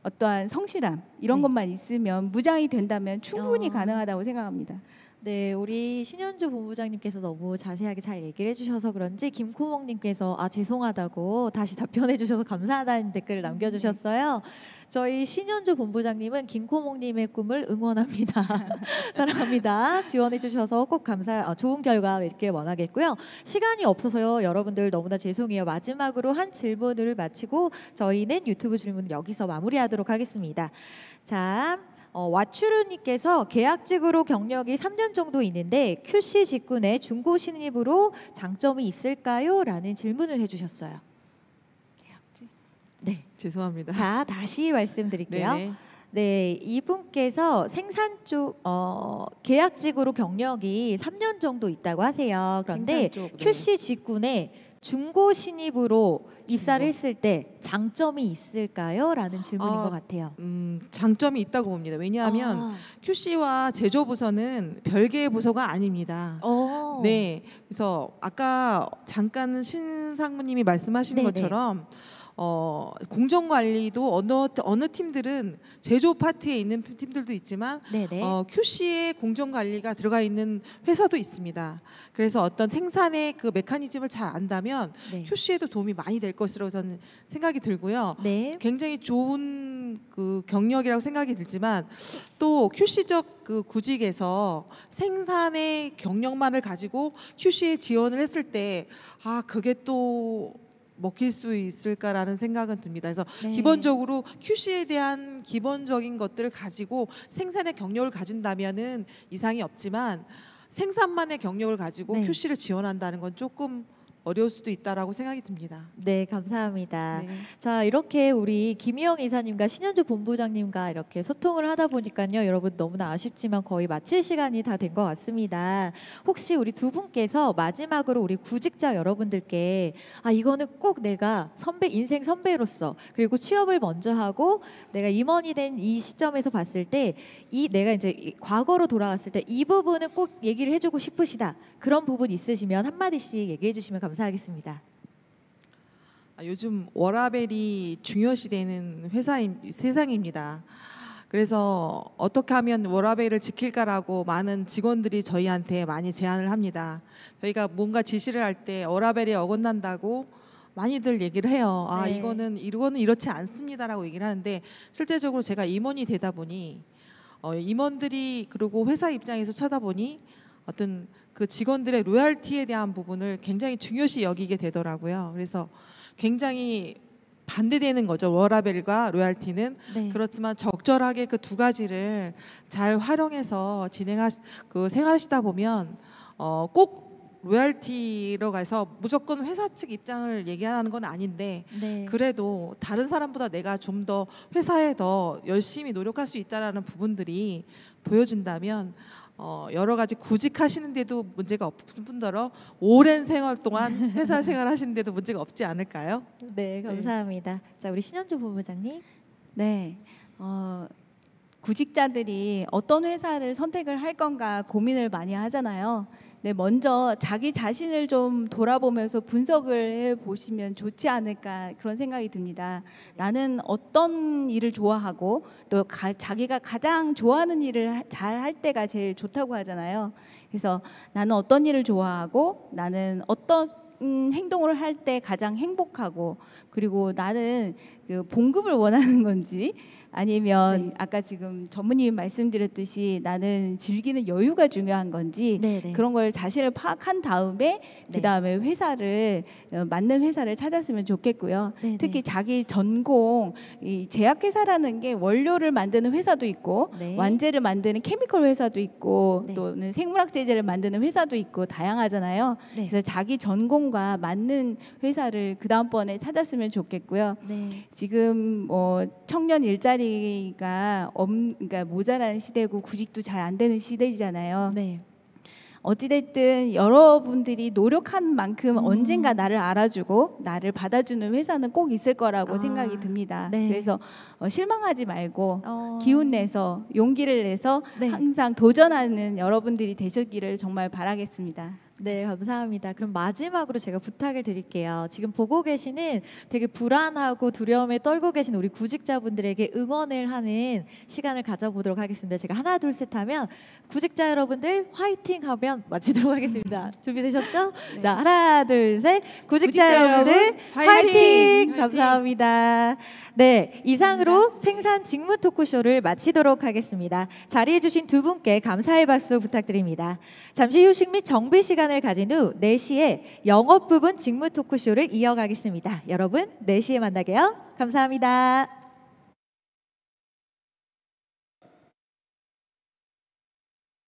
S3: 어떠한 성실함 이런
S1: 네.
S3: 것만 있으면 무장이 된다면 충분히
S1: 어.
S3: 가능하다고 생각합니다.
S1: 네, 우리 신현주 본부장님께서 너무 자세하게 잘 얘기를 해주셔서 그런지 김코몽님께서 죄송하다고 다시 답변해주셔서 감사하다는 댓글을 남겨주셨어요. 저희 신현주 본부장님은 김코몽님의 꿈을 응원합니다. 사랑합니다. 지원해주셔서 꼭 좋은 결과 있길 원하겠고요. 시간이 없어서요, 여러분들 너무나 죄송해요. 마지막으로 한 질문을 마치고 저희는 유튜브 질문을 여기서 마무리하도록 하겠습니다. 자. 와추르님께서 계약직으로 경력이 3년 정도 있는데 QC 직군의 중고 신입으로 장점이 있을까요? 라는 질문을 해주셨어요. 네,
S2: 죄송합니다.
S1: 자 다시 말씀드릴게요.
S2: 네네.
S1: 네, 이분께서 생산 쪽 계약직으로 경력이 3년 정도 있다고 하세요. 그런데
S2: 생산 쪽, 네.
S1: QC 직군에 중고 신입으로 입사를
S2: 중고.
S1: 했을 때 장점이 있을까요? 라는 질문인 것 같아요.
S2: 장점이 있다고 봅니다. 왜냐하면 QC와 제조 부서는 별개의 부서가 아닙니다. 네, 그래서 아까 잠깐 신상무님이 말씀하신
S1: 네네.
S2: 것처럼 공정 관리도 어느 팀들은 제조 파트에 있는 팀들도 있지만
S1: 네네.
S2: QC에 공정 관리가 들어가 있는 회사도 있습니다. 그래서 어떤 생산의 그 메커니즘을 잘 안다면
S1: 네.
S2: QC에도 도움이 많이 될 것으로 저는 생각이 들고요.
S1: 네.
S2: 굉장히 좋은 그 경력이라고 생각이 들지만 또 QC적 그 구직에서 생산의 경력만을 가지고 QC에 지원을 했을 때 그게 또 먹힐 수 있을까라는 생각은 듭니다. 그래서
S1: 네.
S2: 기본적으로 QC에 대한 기본적인 것들을 가지고 생산의 경력을 가진다면은 이상이 없지만 생산만의 경력을 가지고
S1: 네.
S2: QC를 지원한다는 건 조금 어려울 수도 있다라고 생각이 듭니다.
S1: 네, 감사합니다.
S2: 네.
S1: 자, 이렇게 우리 김희영 이사님과 신현주 본부장님과 이렇게 소통을 하다 보니까요, 여러분 너무나 아쉽지만 거의 마칠 시간이 다 된 것 같습니다. 혹시 우리 두 분께서 마지막으로 우리 구직자 여러분들께 이거는 꼭 내가 인생 선배로서 그리고 취업을 먼저 하고 내가 임원이 된 이 시점에서 봤을 때 내가 이제 과거로 돌아갔을 때 이 부분은 꼭 얘기를 해주고 싶으시다. 그런 부분 있으시면 한마디씩 얘기해 주시면 감사하겠습니다.
S2: 요즘 워라밸이 중요시되는 세상입니다. 그래서 어떻게 하면 워라밸을 지킬까라고 많은 직원들이 저희한테 많이 제안을 합니다. 저희가 뭔가 지시를 할 때 워라밸이 어긋난다고 많이들 얘기를 해요.
S1: 네.
S2: 이거는 이렇지 않습니다라고 얘기를 하는데 실제적으로 제가 임원이 되다 보니 임원들이 그리고 회사 입장에서 쳐다보니 어떤 그 직원들의 로열티에 대한 부분을 굉장히 중요시 여기게 되더라고요. 그래서 굉장히 반대되는 거죠. 워라밸과 로열티는.
S1: 네.
S2: 그렇지만 적절하게 그 두 가지를 잘 활용해서 생활하시다 보면 꼭 로열티로 가서 무조건 회사 측 입장을 얘기하는 건 아닌데
S1: 네.
S2: 그래도 다른 사람보다 내가 좀 더 회사에 더 열심히 노력할 수 있다라는 부분들이 보여진다면 여러 가지 구직하시는데도 문제가 없을 뿐더러 오랜 생활 동안 회사 생활하시는데도 문제가 없지 않을까요?
S1: 네, 감사합니다. 자, 우리 신현주 본부장님.
S3: 네. 구직자들이 어떤 회사를 선택을 할 건가 고민을 많이 하잖아요. 네, 먼저 자기 자신을 좀 돌아보면서 분석을 해보시면 좋지 않을까 그런 생각이 듭니다. 나는 어떤 일을 좋아하고 또 자기가 가장 좋아하는 일을 잘 할 때가 제일 좋다고 하잖아요. 그래서 나는 어떤 일을 좋아하고 나는 어떤 행동을 할 때 가장 행복하고 그리고 나는 그 봉급을 원하는 건지 아니면
S1: 네.
S3: 아까 지금 전무님이 말씀드렸듯이 나는 즐기는 여유가 중요한 건지
S1: 네, 네.
S3: 그런 걸 자신을 파악한 다음에 그 다음에 회사를 맞는 회사를 찾았으면 좋겠고요.
S1: 네, 네.
S3: 특히 자기 전공 이 제약회사라는 게 원료를 만드는 회사도 있고
S1: 네.
S3: 완제를 만드는 케미컬 회사도 있고
S1: 네.
S3: 또는 생물학 제제를 만드는 회사도 있고 다양하잖아요.
S1: 네.
S3: 그래서 자기 전공과 맞는 회사를 그 다음번에 찾았으면 좋겠고요.
S1: 네.
S3: 지금 청년 일자리가 그러니까 모자라는 시대고 구직도 잘 안 되는 시대잖아요.
S1: 네.
S3: 어찌됐든 여러분들이 노력한 만큼 언젠가 나를 알아주고 나를 받아주는 회사는 꼭 있을 거라고 생각이 듭니다.
S1: 네.
S3: 그래서 실망하지 말고
S1: 어.
S3: 기운 내서 용기를 내서
S1: 네.
S3: 항상 도전하는 여러분들이 되시기를 정말 바라겠습니다.
S1: 네, 감사합니다. 그럼 마지막으로 제가 부탁을 드릴게요. 지금 보고 계시는 되게 불안하고 두려움에 떨고 계신 우리 구직자분들에게 응원을 하는 시간을 가져보도록 하겠습니다. 제가 하나, 둘, 셋 하면 구직자 여러분들 화이팅 하면 마치도록 하겠습니다. 준비되셨죠?
S3: 네.
S1: 자, 하나, 둘, 셋. 구직자
S3: 구직자
S1: 여러분들
S3: 여러분,
S1: 화이팅!
S2: 화이팅!
S1: 감사합니다. 네, 이상으로 생산 직무 토크쇼를 마치도록 하겠습니다. 자리해주신 두 분께 감사의 박수 부탁드립니다. 잠시 휴식 및 정비 시간을 가진 후 4시에 영업 부분 직무 토크쇼를 이어가겠습니다. 여러분 4시에 만나게요. 감사합니다.